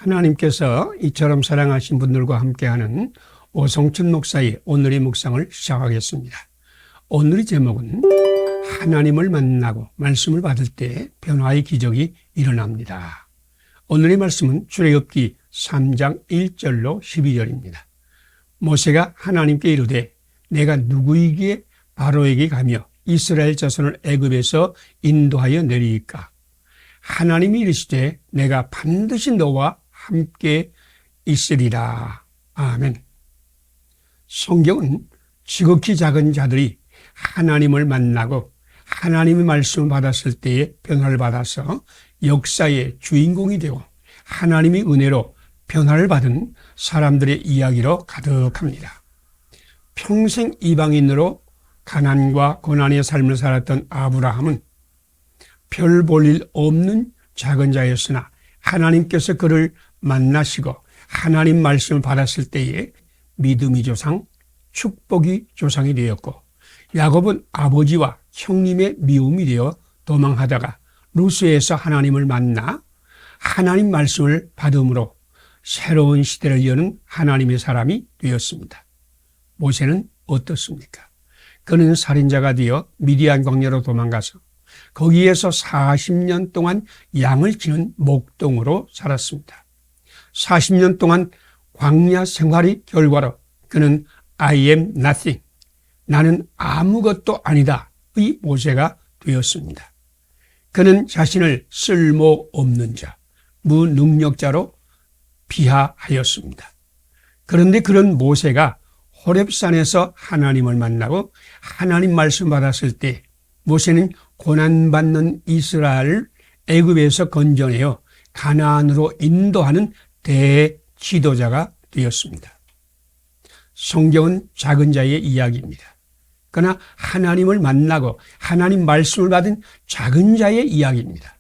하나님께서 이처럼 사랑하신 분들과 함께하는 오성춘 목사의 오늘의 묵상을 시작하겠습니다. 오늘의 제목은 하나님을 만나고 말씀을 받을 때 변화의 기적이 일어납니다. 오늘의 말씀은 출애굽기 3장 1절로 12절입니다. 모세가 하나님께 이르되 내가 누구에게 바로에게 가며 이스라엘 자손을 애굽에서 인도하여 내리이까? 하나님이 이르시되 내가 반드시 너와 함께 있으리라. 아멘. 성경은 지극히 작은 자들이 하나님을 만나고 하나님의 말씀을 받았을 때에 변화를 받아서 역사의 주인공이 되고 하나님의 은혜로 변화를 받은 사람들의 이야기로 가득합니다. 평생 이방인으로 가난과 고난의 삶을 살았던 아브라함은 별 볼 일 없는 작은 자였으나 하나님께서 그를 만나시고 하나님 말씀을 받았을 때에 믿음의 조상, 축복의 조상이 되었고, 야곱은 아버지와 형님의 미움이 되어 도망하다가 루스에서 하나님을 만나 하나님 말씀을 받음으로 새로운 시대를 여는 하나님의 사람이 되었습니다. 모세는 어떻습니까? 그는 살인자가 되어 미디안 광야로 도망가서 거기에서 40년 동안 양을 치는 목동으로 살았습니다. 40년 동안 광야 생활의 결과로 그는 I am nothing, 나는 아무것도 아니다의 모세가 되었습니다. 그는 자신을 쓸모없는 자, 무능력자로 비하하였습니다. 그런데 그런 모세가 호렙산에서 하나님을 만나고 하나님 말씀 받았을 때 모세는 고난받는 이스라엘을 애굽에서 건져내어 가나안으로 인도하는 대지도자가 되었습니다. 성경은 작은 자의 이야기입니다. 그러나 하나님을 만나고 하나님 말씀을 받은 작은 자의 이야기입니다.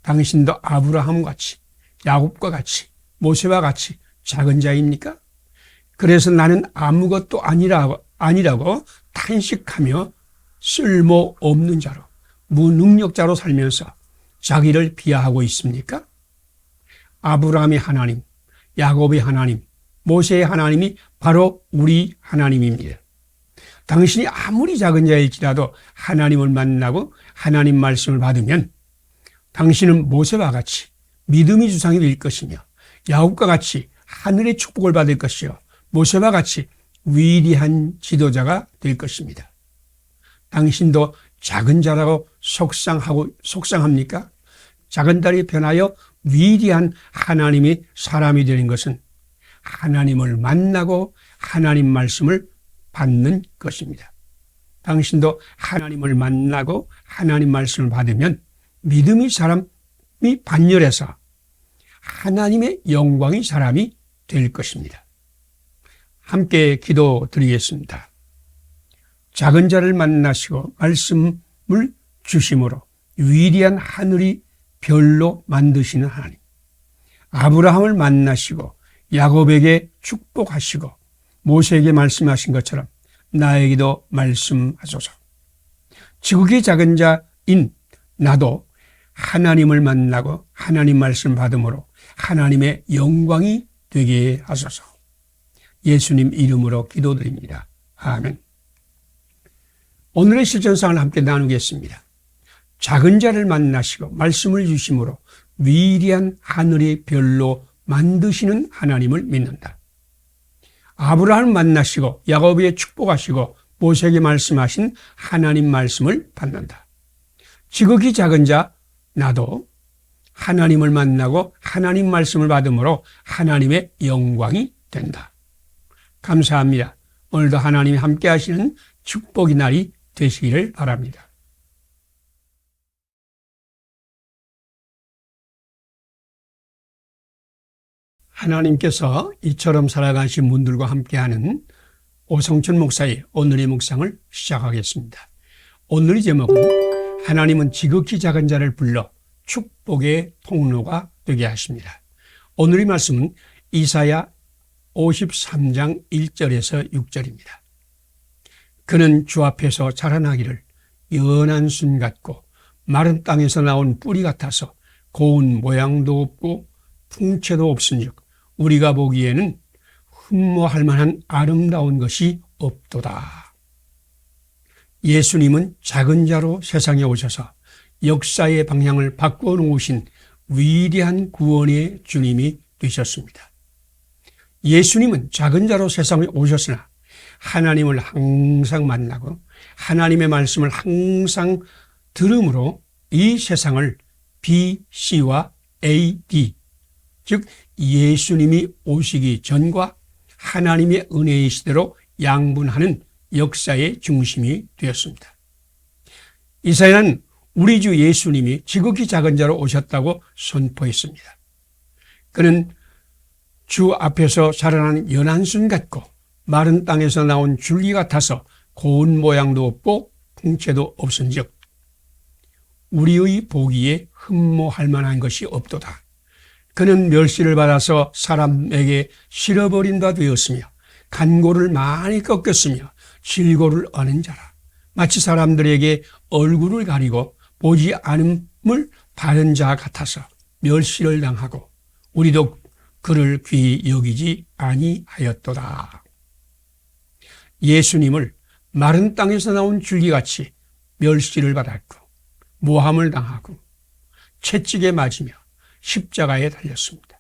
당신도 아브라함과 같이, 야곱과 같이, 모세와 같이 작은 자입니까? 그래서 나는 아무것도 아니라고 탄식하며 쓸모없는 자로, 무능력자로 살면서 자기를 비하하고 있습니까? 아브라함의 하나님, 야곱의 하나님, 모세의 하나님이 바로 우리 하나님입니다. 당신이 아무리 작은 자일지라도 하나님을 만나고 하나님 말씀을 받으면 당신은 모세와 같이 믿음의 주상이 될 것이며 야곱과 같이 하늘의 축복을 받을 것이요 모세와 같이 위대한 지도자가 될 것입니다. 당신도 작은 자라고 속상합니까? 작은 자를 변하여 위대한 하나님의 사람이 되는 것은 하나님을 만나고 하나님 말씀을 받는 것입니다. 당신도 하나님을 만나고 하나님 말씀을 받으면 믿음의 사람이 반열해서 하나님의 영광의 사람이 될 것입니다. 함께 기도드리겠습니다. 작은 자를 만나시고 말씀을 주심으로 위대한 하늘이 별로 만드시는 하나님, 아브라함을 만나시고 야곱에게 축복하시고 모세에게 말씀하신 것처럼 나에게도 말씀하소서. 지극히 작은 자인 나도 하나님을 만나고 하나님 말씀 받음으로 하나님의 영광이 되게 하소서. 예수님 이름으로 기도드립니다. 아멘. 오늘의 실천상을 함께 나누겠습니다. 작은 자를 만나시고 말씀을 주심으로 위대한 하늘의 별로 만드시는 하나님을 믿는다. 아브라함을 만나시고 야곱에게 축복하시고 모세에게 말씀하신 하나님 말씀을 받는다. 지극히 작은 자 나도 하나님을 만나고 하나님 말씀을 받음으로 하나님의 영광이 된다. 감사합니다. 오늘도 하나님이 함께 하시는 축복의 날이 되시기를 바랍니다. 하나님께서 이처럼 살아가신 분들과 함께하는 오성춘 목사의 오늘의 묵상을 시작하겠습니다. 오늘의 제목은 하나님은 지극히 작은 자를 불러 축복의 통로가 되게 하십니다. 오늘의 말씀은 이사야 53장 1절에서 6절입니다. 그는 주 앞에서 자라나기를 연한 순 같고 마른 땅에서 나온 뿌리 같아서 고운 모양도 없고 풍채도 없은즉 우리가 보기에는 흠모할 만한 아름다운 것이 없도다. 예수님은 작은 자로 세상에 오셔서 역사의 방향을 바꿔 놓으신 위대한 구원의 주님이 되셨습니다. 예수님은 작은 자로 세상에 오셨으나 하나님을 항상 만나고 하나님의 말씀을 항상 들음으로 이 세상을 BC와 AD, 즉 예수님이 오시기 전과 하나님의 은혜의 시대로 양분하는 역사의 중심이 되었습니다. 이사야는 우리 주 예수님이 지극히 작은 자로 오셨다고 선포했습니다. 그는 주 앞에서 자라난 연한순 같고 마른 땅에서 나온 줄기 같아서 고운 모양도 없고 풍채도 없은즉 우리의 보기에 흠모할 만한 것이 없도다. 그는 멸시를 받아서 사람에게 실어버린 바 되었으며 간고를 많이 꺾였으며 질고를 어는 자라. 마치 사람들에게 얼굴을 가리고 보지 않음을 바른 자 같아서 멸시를 당하고 우리도 그를 귀히 여기지 아니하였도다. 예수님을 마른 땅에서 나온 줄기같이 멸시를 받았고 모함을 당하고 채찍에 맞으며 십자가에 달렸습니다.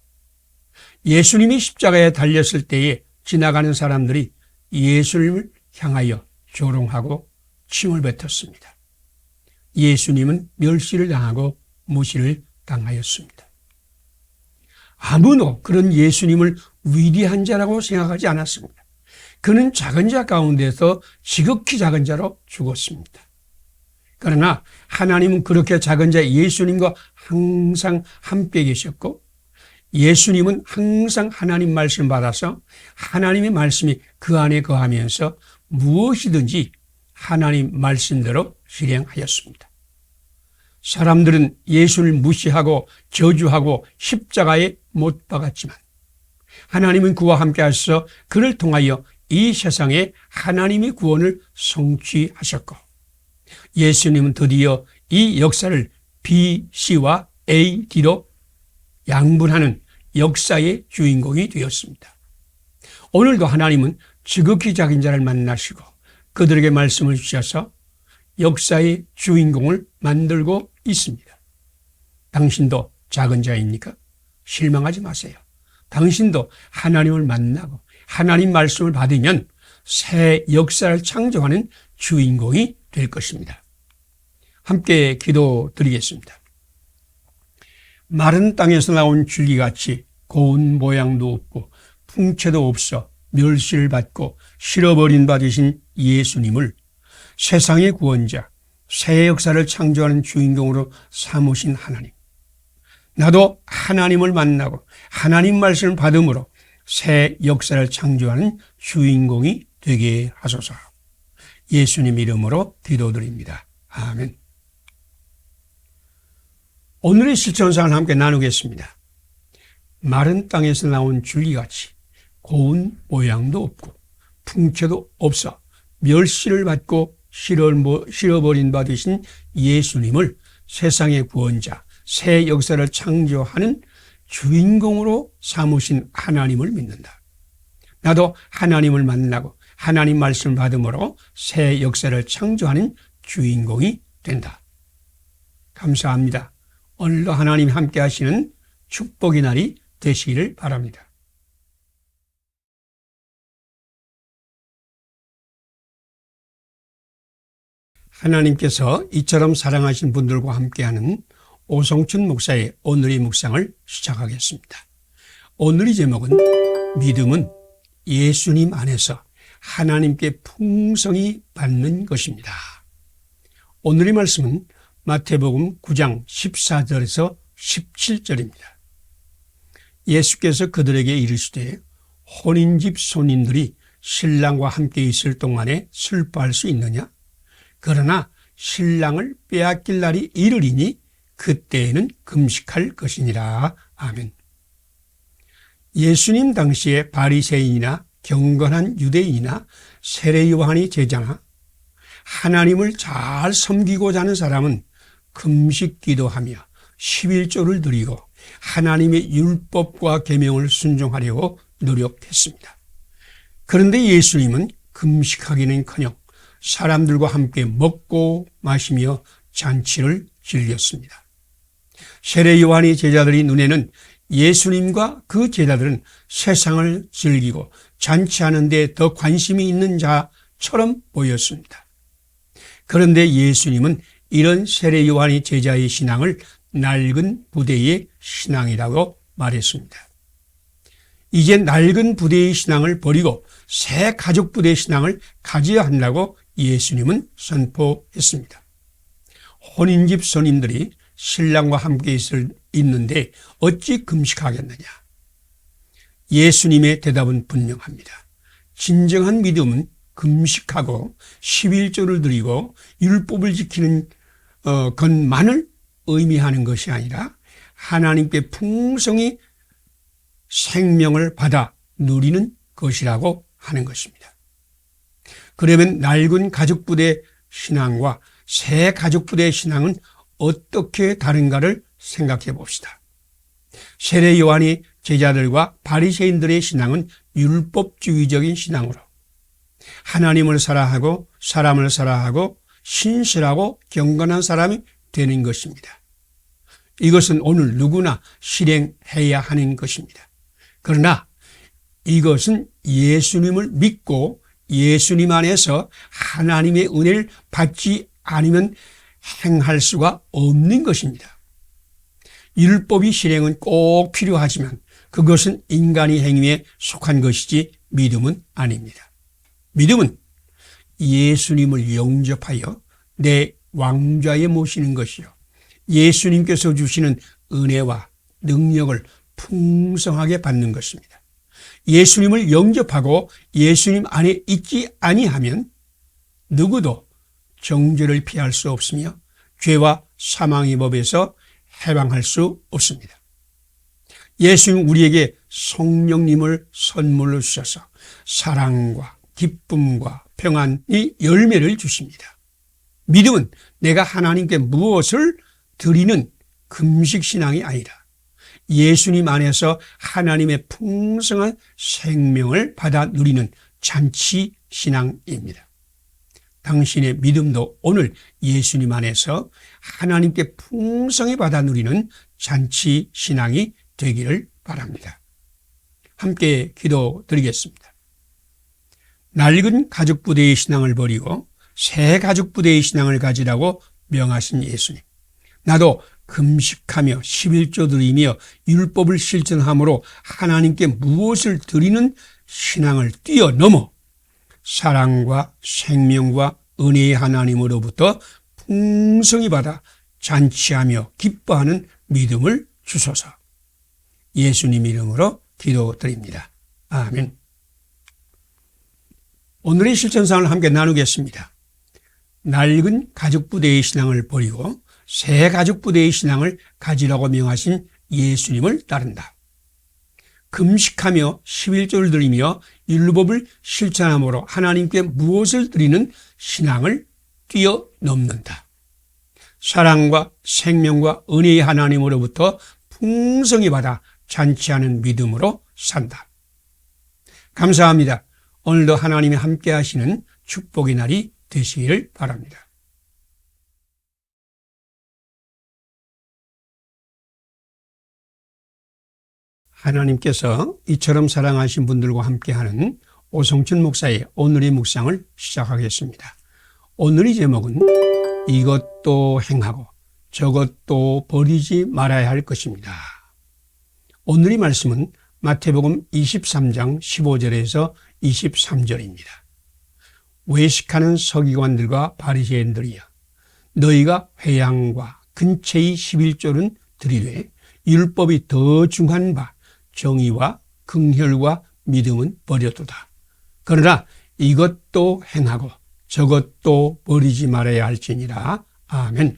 예수님이 십자가에 달렸을 때에 지나가는 사람들이 예수님을 향하여 조롱하고 침을 뱉었습니다. 예수님은 멸시를 당하고 무시를 당하였습니다. 아무도 그런 예수님을 위대한 자라고 생각하지 않았습니다. 그는 작은 자 가운데서 지극히 작은 자로 죽었습니다. 그러나 하나님은 그렇게 작은 자 예수님과 항상 함께 계셨고 예수님은 항상 하나님 말씀 받아서 하나님의 말씀이 그 안에 거하면서 무엇이든지 하나님 말씀대로 실행하였습니다. 사람들은 예수를 무시하고 저주하고 십자가에 못 박았지만 하나님은 그와 함께 하셔서 그를 통하여 이 세상에 하나님의 구원을 성취하셨고 예수님은 드디어 이 역사를 BC와 AD로 양분하는 역사의 주인공이 되었습니다. 오늘도 하나님은 지극히 작은 자를 만나시고 그들에게 말씀을 주셔서 역사의 주인공을 만들고 있습니다. 당신도 작은 자입니까? 실망하지 마세요. 당신도 하나님을 만나고 하나님 말씀을 받으면 새 역사를 창조하는 주인공이 될 것입니다. 함께 기도드리겠습니다. 마른 땅에서 나온 줄기같이 고운 모양도 없고 풍채도 없어 멸시를 받고 실어버린 바 되신 예수님을 세상의 구원자, 새 역사를 창조하는 주인공으로 삼으신 하나님. 나도 하나님을 만나고 하나님 말씀을 받음으로 새 역사를 창조하는 주인공이 되게 하소서. 예수님 이름으로 기도드립니다. 아멘. 오늘의 실천상을 함께 나누겠습니다. 마른 땅에서 나온 줄기같이 고운 모양도 없고 풍채도 없어 멸시를 받고 실어버린 바 되신 예수님을 세상의 구원자, 새 역사를 창조하는 주인공으로 삼으신 하나님을 믿는다. 나도 하나님을 만나고 하나님 말씀을 받음으로 새 역사를 창조하는 주인공이 된다. 감사합니다. 오늘도 하나님 함께 하시는 축복의 날이 되시기를 바랍니다. 하나님께서 이처럼 사랑하신 분들과 함께하는 오성춘 목사의 오늘의 묵상을 시작하겠습니다. 오늘의 제목은 믿음은 예수님 안에서 하나님께 풍성히 받는 것입니다. 오늘의 말씀은 마태복음 9장 14절에서 17절입니다. 예수께서 그들에게 이르시되 혼인집 손님들이 신랑과 함께 있을 동안에 슬퍼할 수 있느냐? 그러나 신랑을 빼앗길 날이 이르리니 그때에는 금식할 것이니라. 아멘. 예수님 당시에 바리새인이나 경건한 유대인이나 세례 요한의 제자나 하나님을 잘 섬기고자 하는 사람은 금식 기도하며 11조를 드리고 하나님의 율법과 계명을 순종하려고 노력했습니다. 그런데 예수님은 금식하기는커녕 사람들과 함께 먹고 마시며 잔치를 즐겼습니다. 세례 요한의 제자들의 눈에는 예수님과 그 제자들은 세상을 즐기고 잔치하는 데 더 관심이 있는 자처럼 보였습니다. 그런데 예수님은 이런 세례 요한의 제자의 신앙을 낡은 부대의 신앙이라고 말했습니다. 이제 낡은 부대의 신앙을 버리고 새 가족 부대의 신앙을 가져야 한다고 예수님은 선포했습니다. 혼인집 손님들이 신랑과 함께 있는데 어찌 금식하겠느냐? 예수님의 대답은 분명합니다. 진정한 믿음은 금식하고 11조를 드리고 율법을 지키는 것만을 의미하는 것이 아니라 하나님께 풍성히 생명을 받아 누리는 것이라고 하는 것입니다. 그러면 낡은 가족부대 신앙과 새 가족부대 신앙은 어떻게 다른가를 생각해 봅시다. 세례 요한의 제자들과 바리새인들의 신앙은 율법주의적인 신앙으로 하나님을 사랑하고 사람을 사랑하고 신실하고 경건한 사람이 되는 것입니다. 이것은 오늘 누구나 실행해야 하는 것입니다. 그러나 이것은 예수님을 믿고 예수님 안에서 하나님의 은혜를 받지 않으면 행할 수가 없는 것입니다. 율법의 실행은 꼭 필요하지만 그것은 인간의 행위에 속한 것이지 믿음은 아닙니다. 믿음은 예수님을 영접하여 내 왕좌에 모시는 것이요, 예수님께서 주시는 은혜와 능력을 풍성하게 받는 것입니다. 예수님을 영접하고 예수님 안에 있지 아니하면 누구도 정죄를 피할 수 없으며 죄와 사망의 법에서 해방할 수 없습니다. 예수님 우리에게 성령님을 선물로 주셔서 사랑과 기쁨과 평안의 열매를 주십니다. 믿음은 내가 하나님께 무엇을 드리는 금식신앙이 아니라 예수님 안에서 하나님의 풍성한 생명을 받아 누리는 잔치신앙입니다. 당신의 믿음도 오늘 예수님 안에서 하나님께 풍성히 받아 누리는 잔치신앙이 되기를 바랍니다. 함께 기도드리겠습니다. 낡은 가족부대의 신앙을 버리고 새 가족부대의 신앙을 가지라고 명하신 예수님. 나도 금식하며 11조 드리며 율법을 실천함으로 하나님께 무엇을 드리는 신앙을 뛰어넘어 사랑과 생명과 은혜의 하나님으로부터 풍성히 받아 잔치하며 기뻐하는 믿음을 주소서. 예수님 이름으로 기도드립니다. 아멘. 오늘의 실천사항을 함께 나누겠습니다. 낡은 가족부대의 신앙을 버리고 새 가족부대의 신앙을 가지라고 명하신 예수님을 따른다. 금식하며 11조를 드리며 율법을 실천함으로 하나님께 무엇을 드리는 신앙을 뛰어넘는다. 사랑과 생명과 은혜의 하나님으로부터 풍성히 받아 잔치하는 믿음으로 산다. 감사합니다. 오늘도 하나님이 함께 하시는 축복의 날이 되시기를 바랍니다. 하나님께서 이처럼 사랑하신 분들과 함께하는 오성춘 목사의 오늘의 묵상을 시작하겠습니다. 오늘의 제목은 이것도 행하고 저것도 버리지 말아야 할 것입니다. 오늘의 말씀은 마태복음 23장 15절에서 23절입니다. 외식하는 서기관들과 바리새인들이여, 너희가 회양과 근처의 11조는 드리되 율법이 더 중한 바 정의와 긍휼과 믿음은 버려두다. 그러나 이것도 행하고 저것도 버리지 말아야 할지니라. 아멘.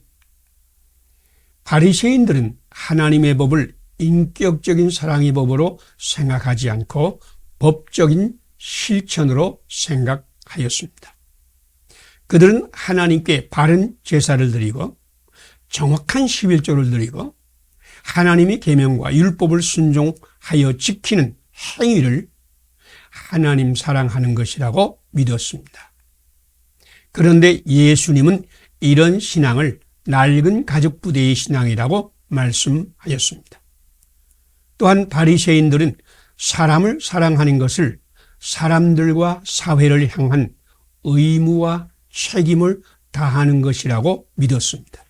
바리새인들은 하나님의 법을 인격적인 사랑의 법으로 생각하지 않고 법적인 실천으로 생각하였습니다. 그들은 하나님께 바른 제사를 드리고 정확한 11조를 드리고 하나님의 계명과 율법을 순종하여 지키는 행위를 하나님 사랑하는 것이라고 믿었습니다. 그런데 예수님은 이런 신앙을 낡은 가족부대의 신앙이라고 말씀하셨습니다. 또한 바리새인들은 사람을 사랑하는 것을 사람들과 사회를 향한 의무와 책임을 다하는 것이라고 믿었습니다.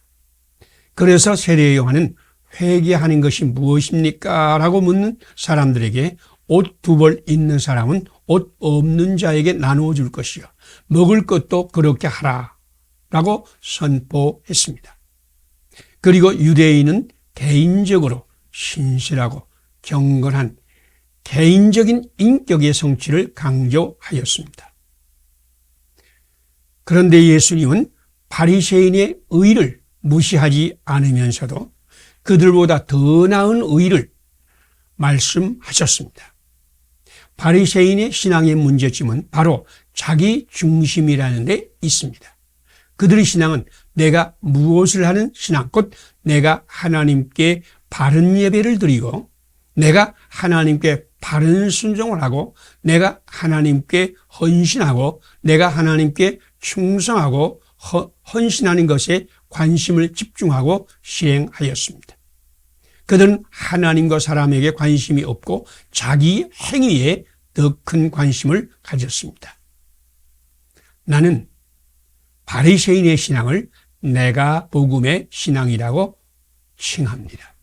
그래서 세례 요한은 회개하는 것이 무엇입니까? 라고 묻는 사람들에게 옷 2벌 있는 사람은 옷 없는 자에게 나누어 줄 것이요 먹을 것도 그렇게 하라 라고 선포했습니다. 그리고 유대인은 개인적으로 신실하고 경건한 개인적인 인격의 성취를 강조하였습니다. 그런데 예수님은 바리새인의 의를 무시하지 않으면서도 그들보다 더 나은 의를 말씀하셨습니다. 바리새인의 신앙의 문제점은 바로 자기 중심이라는 데 있습니다. 그들의 신앙은 내가 무엇을 하는 신앙, 곧 내가 하나님께 바른 예배를 드리고 내가 하나님께 바른 순종을 하고 내가 하나님께 헌신하고 내가 하나님께 충성하고 헌신하는 것에 관심을 집중하고 실행하였습니다. 그들은 하나님과 사람에게 관심이 없고 자기 행위에 더 큰 관심을 가졌습니다. 나는 바리새인의 신앙을 내가 복음의 신앙이라고 칭합니다.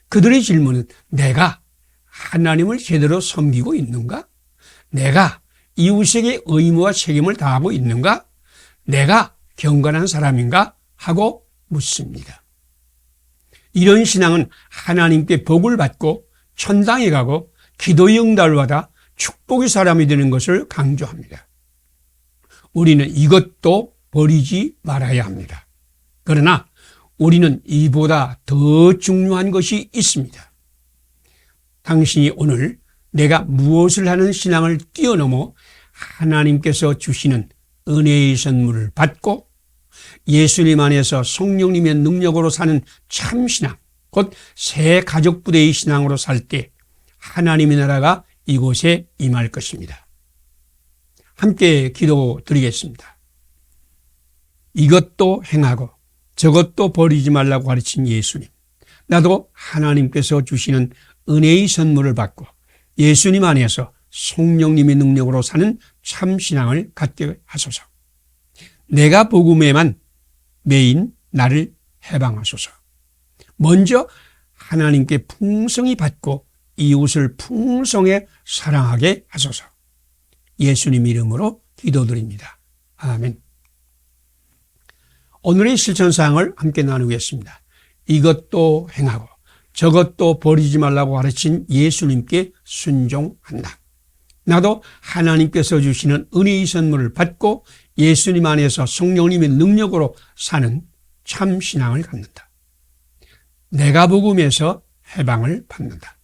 그들의 질문은 내가 하나님을 제대로 섬기고 있는가? 내가 이웃에게 의무와 책임을 다하고 있는가? 내가 경건한 사람인가? 하고 묻습니다. 이런 신앙은 하나님께 복을 받고 천당에 가고 기도의 응답을 받아 축복의 사람이 되는 것을 강조합니다. 우리는 이것도 버리지 말아야 합니다. 그러나 우리는 이보다 더 중요한 것이 있습니다. 당신이 오늘 내가 무엇을 하는 신앙을 뛰어넘어 하나님께서 주시는 은혜의 선물을 받고 예수님 안에서 성령님의 능력으로 사는 참신앙, 곧 새 가족부대의 신앙으로 살 때 하나님의 나라가 이곳에 임할 것입니다. 함께 기도드리겠습니다. 이것도 행하고 저것도 버리지 말라고 가르친 예수님. 나도 하나님께서 주시는 은혜의 선물을 받고 예수님 안에서 성령님의 능력으로 사는 참신앙을 갖게 하소서. 내가 복음에만 매인 나를 해방하소서. 먼저 하나님께 풍성히 받고 이웃을 풍성히 사랑하게 하소서. 예수님 이름으로 기도드립니다. 아멘. 오늘의 실천사항을 함께 나누겠습니다. 이것도 행하고 저것도 버리지 말라고 가르친 예수님께 순종한다. 나도 하나님께서 주시는 은혜의 선물을 받고 예수님 안에서 성령님의 능력으로 사는 참신앙을 갖는다. 내가 복음에서 해방을 받는다.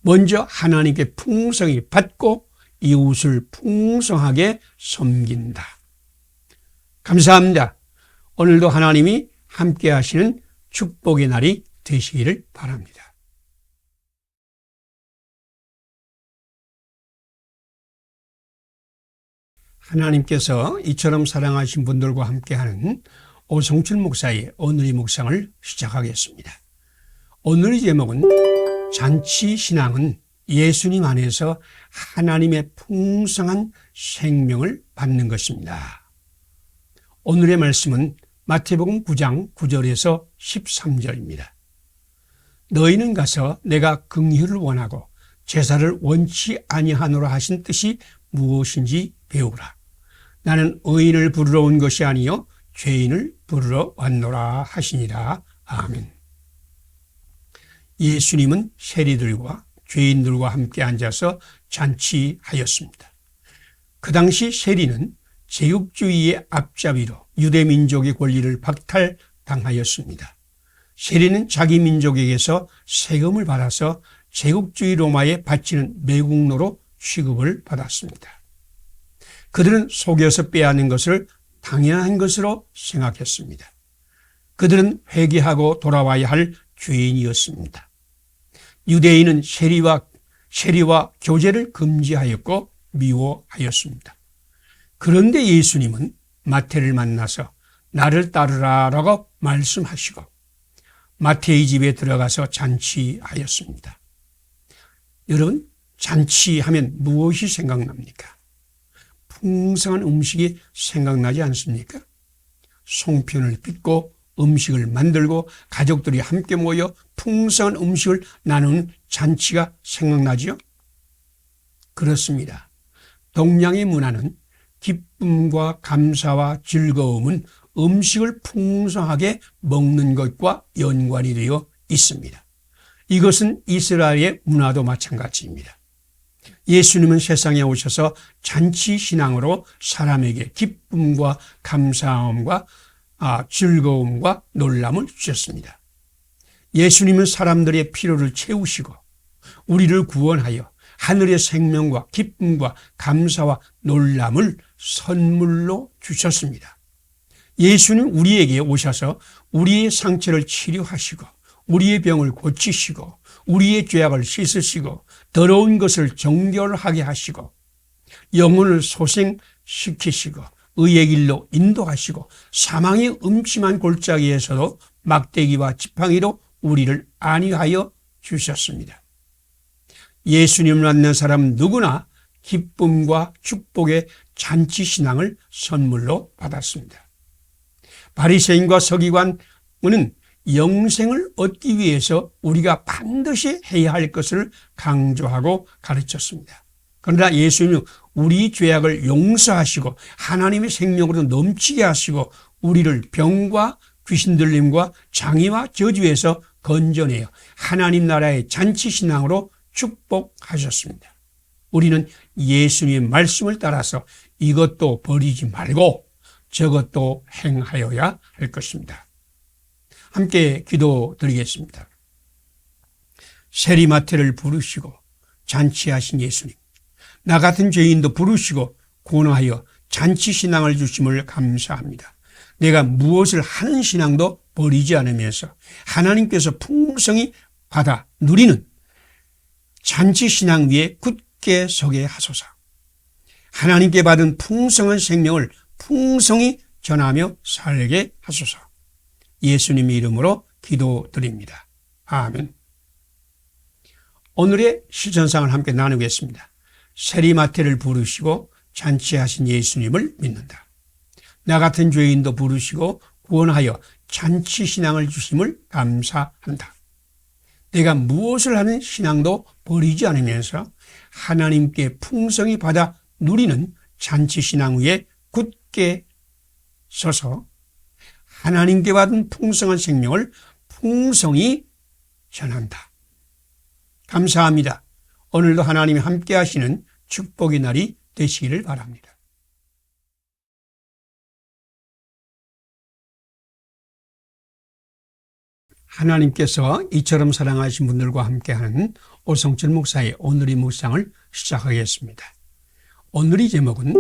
먼저 하나님께 풍성히 받고 이웃을 풍성하게 섬긴다. 감사합니다. 오늘도 하나님이 함께 하시는 축복의 날이 되시기를 바랍니다. 하나님께서 이처럼 사랑하신 분들과 함께하는 오성철 목사의 오늘의 묵상을 시작하겠습니다. 오늘의 제목은 잔치 신앙은 예수님 안에서 하나님의 풍성한 생명을 받는 것입니다. 오늘의 말씀은 마태복음 9장 9절에서 13절입니다. 너희는 가서 내가 긍휼을 원하고 제사를 원치 아니하노라 하신 뜻이 무엇인지 배우라. 나는 의인을 부르러 온 것이 아니요 죄인을 부르러 왔노라 하시니라. 아멘. 예수님은 세리들과 죄인들과 함께 앉아서 잔치하였습니다. 그 당시 세리는 제국주의의 앞잡이로 유대민족의 권리를 박탈당하였습니다. 세리는 자기 민족에게서 세금을 받아서 제국주의 로마에 바치는 매국노로 취급을 받았습니다. 그들은 속여서 빼앗는 것을 당연한 것으로 생각했습니다. 그들은 회개하고 돌아와야 할 죄인이었습니다. 유대인은 세리와 교제를 금지하였고 미워하였습니다. 그런데 예수님은 마태를 만나서 나를 따르라라고 말씀하시고 마태의 집에 들어가서 잔치하였습니다. 여러분, 잔치하면 무엇이 생각납니까? 풍성한 음식이 생각나지 않습니까? 송편을 빚고 음식을 만들고 가족들이 함께 모여 풍성한 음식을 나누는 잔치가 생각나지요? 그렇습니다. 동양의 문화는 기쁨과 감사와 즐거움은 음식을 풍성하게 먹는 것과 연관이 되어 있습니다. 이것은 이스라엘의 문화도 마찬가지입니다. 예수님은 세상에 오셔서 잔치신앙으로 사람에게 기쁨과 감사함과 즐거움과 놀람을 주셨습니다. 예수님은 사람들의 필요를 채우시고 우리를 구원하여 하늘의 생명과 기쁨과 감사와 놀람을 선물로 주셨습니다. 예수는 우리에게 오셔서 우리의 상처를 치료하시고 우리의 병을 고치시고 우리의 죄악을 씻으시고 더러운 것을 정결하게 하시고 영혼을 소생시키시고 의의 길로 인도하시고 사망의 음침한 골짜기에서도 막대기와 지팡이로 우리를 안위하여 주셨습니다. 예수님을 만난 사람 누구나 기쁨과 축복의 잔치신앙을 선물로 받았습니다. 바리새인과 서기관은 영생을 얻기 위해서 우리가 반드시 해야 할 것을 강조하고 가르쳤습니다. 그러나 예수님은 우리 죄악을 용서하시고 하나님의 생명으로 넘치게 하시고 우리를 병과 귀신 들림과 장애와 저주에서 건져내어 하나님 나라의 잔치신앙으로 축복하셨습니다. 우리는 예수님의 말씀을 따라서 이것도 버리지 말고 저것도 행하여야 할 것입니다. 함께 기도드리겠습니다. 세리마태를 부르시고 잔치하신 예수님, 나 같은 죄인도 부르시고 구원하여 잔치신앙을 주심을 감사합니다. 내가 무엇을 하는 신앙도 버리지 않으면서 하나님께서 풍성히 받아 누리는 잔치신앙 위에 굳게 서게 하소서. 하나님께 받은 풍성한 생명을 풍성히 전하며 살게 하소서. 예수님의 이름으로 기도드립니다. 아멘. 오늘의 실천상을 함께 나누겠습니다. 세리마태를 부르시고 잔치하신 예수님을 믿는다. 나 같은 죄인도 부르시고 구원하여 잔치신앙을 주심을 감사한다. 내가 무엇을 하는 신앙도 버리지 않으면서 하나님께 풍성히 받아 누리는 잔치신앙 위에 굳게 서서 하나님께 받은 풍성한 생명을 풍성히 전한다. 감사합니다. 오늘도 하나님이 함께 하시는 축복의 날이 되시기를 바랍니다. 하나님께서 이처럼 사랑하신 분들과 함께하는 오성철 목사의 오늘의 묵상을 시작하겠습니다. 오늘의 제목은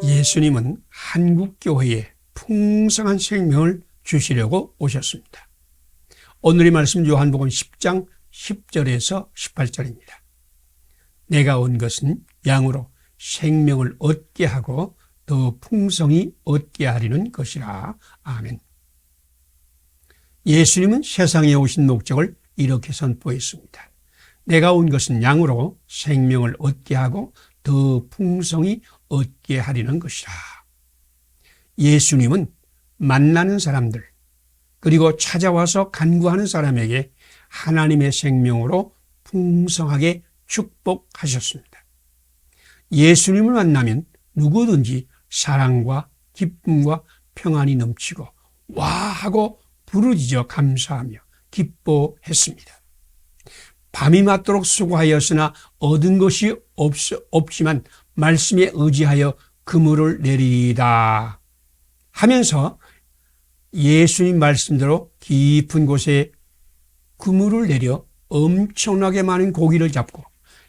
예수님은 한국교회에 풍성한 생명을 주시려고 오셨습니다. 오늘의 말씀 요한복음 10장 10절에서 18절입니다. 내가 온 것은 양으로 생명을 얻게 하고 더 풍성히 얻게 하리는 것이라. 아멘. 예수님은 세상에 오신 목적을 이렇게 선포했습니다. 내가 온 것은 양으로 생명을 얻게 하고 더 풍성히 얻게 하리는 것이라. 예수님은 만나는 사람들 그리고 찾아와서 간구하는 사람에게 하나님의 생명으로 풍성하게 축복하셨습니다. 예수님을 만나면 누구든지 사랑과 기쁨과 평안이 넘치고 와 하고 부르짖어 감사하며 기뻐했습니다. 밤이 맞도록 수고하였으나 얻은 것이 없지만 말씀에 의지하여 그물을 내리다 하면서 예수님 말씀대로 깊은 곳에 그물을 내려 엄청나게 많은 고기를 잡고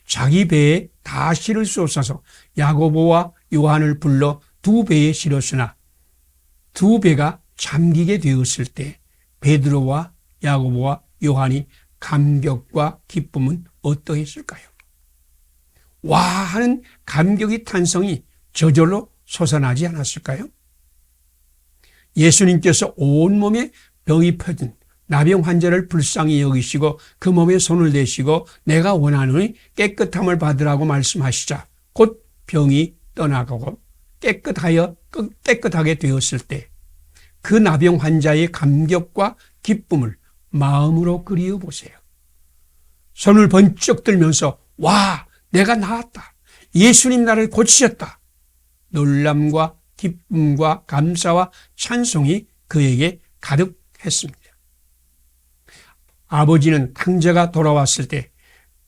자기 배에 다 실을 쏟아서 야고보와 요한을 불러 두 배에 실었으나 두 배가 잠기게 되었을 때 베드로와 야고보와 요한이 감격과 기쁨은 어떠했을까요? 와 하는 감격의 탄성이 저절로 솟아나지 않았을까요? 예수님께서 온몸에 병이 퍼진 나병 환자를 불쌍히 여기시고 그 몸에 손을 대시고 내가 원하노니 깨끗함을 받으라고 말씀하시자 곧 병이 떠나가고 깨끗하게 되었을 때 그 나병 환자의 감격과 기쁨을 마음으로 그리워 보세요. 손을 번쩍 들면서 와, 내가 나았다. 예수님 나를 고치셨다. 놀람과 기쁨과 감사와 찬송이 그에게 가득했습니다. 아버지는 탕자가 돌아왔을 때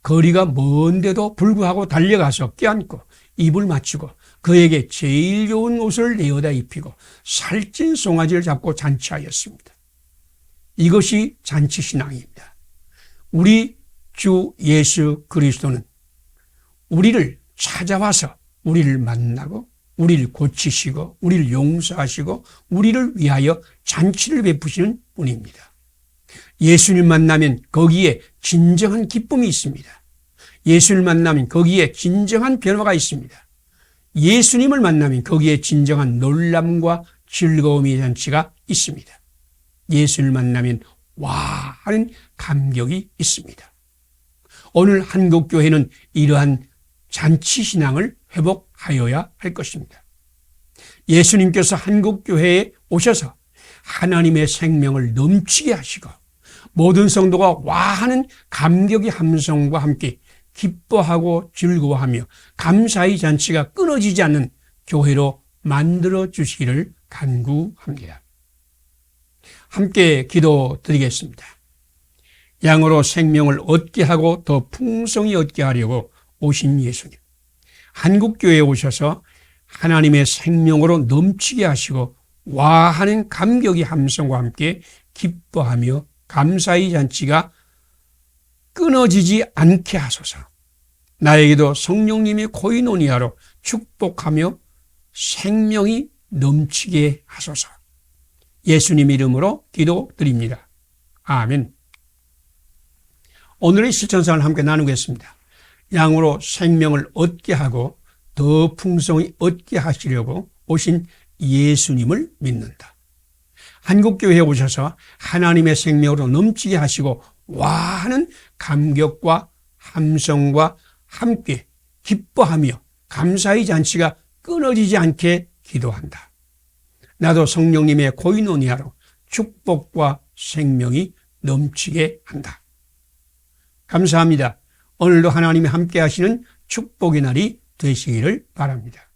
거리가 먼데도 불구하고 달려가서 껴안고 입을 맞추고 그에게 제일 좋은 옷을 내어다 입히고 살찐 송아지를 잡고 잔치하였습니다. 이것이 잔치신앙입니다. 우리 주 예수 그리스도는 우리를 찾아와서 우리를 만나고 우리를 고치시고 우리를 용서하시고 우리를 위하여 잔치를 베푸시는 분입니다. 예수님 만나면 거기에 진정한 기쁨이 있습니다. 예수를 만나면 거기에 진정한 변화가 있습니다. 예수님을 만나면 거기에 진정한 놀람과 즐거움의 잔치가 있습니다. 예수를 만나면 와 하는 감격이 있습니다. 오늘 한국교회는 이러한 잔치신앙을 회복하여야 할 것입니다. 예수님께서 한국교회에 오셔서 하나님의 생명을 넘치게 하시고 모든 성도가 와하는 감격의 함성과 함께 기뻐하고 즐거워하며 감사의 잔치가 끊어지지 않는 교회로 만들어 주시기를 간구합니다. 함께 기도드리겠습니다. 양으로 생명을 얻게 하고 더 풍성히 얻게 하려고 오신 예수님. 한국교회에 오셔서 하나님의 생명으로 넘치게 하시고 와하는 감격의 함성과 함께 기뻐하며 감사의 잔치가 끊어지지 않게 하소서. 나에게도 성령님의 코이노니아로 축복하며 생명이 넘치게 하소서. 예수님 이름으로 기도드립니다. 아멘. 오늘의 실천사를 함께 나누겠습니다. 양으로 생명을 얻게 하고 더 풍성히 얻게 하시려고 오신 예수님을 믿는다. 한국교회에 오셔서 하나님의 생명으로 넘치게 하시고 와하는 감격과 함성과 함께 기뻐하며 감사의 잔치가 끊어지지 않게 기도한다. 나도 성령님의 코이노니아로 축복과 생명이 넘치게 한다. 감사합니다. 오늘도 하나님이 함께 하시는 축복의 날이 되시기를 바랍니다.